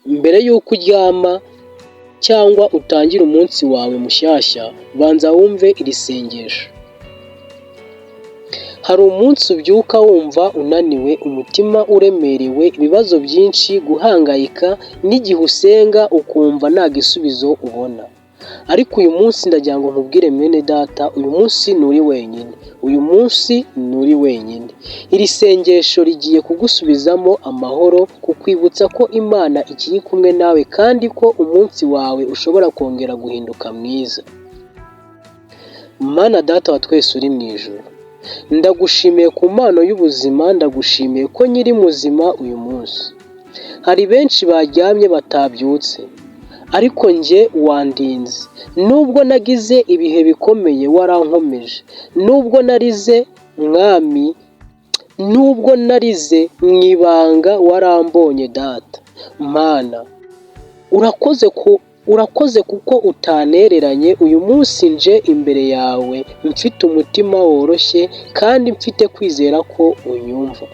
mbere y'uko uryama cyangwa utangira umunsi wawe mushyashya, banza wumve iri sengesho. Hari umunsi ubyuka wumva unaniwe, umutima uremerewe, ibibazo byinshi, guhangayika, n'igihe usenga ukumva nta gisubizo ubona. Ariko uyu munsi ndagira ngo nkubwire mwene data, uyu munsi nturi wenyine. Uyu munsi nturi wenyine. Iri sengesho rigiye kugusubizamo amahoro, kukwibutsa ko Imana ikiri kumwe nawe kandi ko umunsi wawe ushobora kongera guhinduka mwiza. Mana Data wa twese uri mu ijuru, ndagushimiye ku mpano y'ubuzima, ndagushimiye ko nyiri muzima uyu munsi. Hari benshi baryamye batabyutse, ariko njye wandinze. Nubwo nagize ibihe bikomeye warankomeje, nubwo narize mwami, nubwo narize mu ibanga warambonye Data. Mana urakoze kuko utanereranye. Uyu munsi nje imbere yawe mfite umutima woroshye kandi mfite kwizera ko unyumva.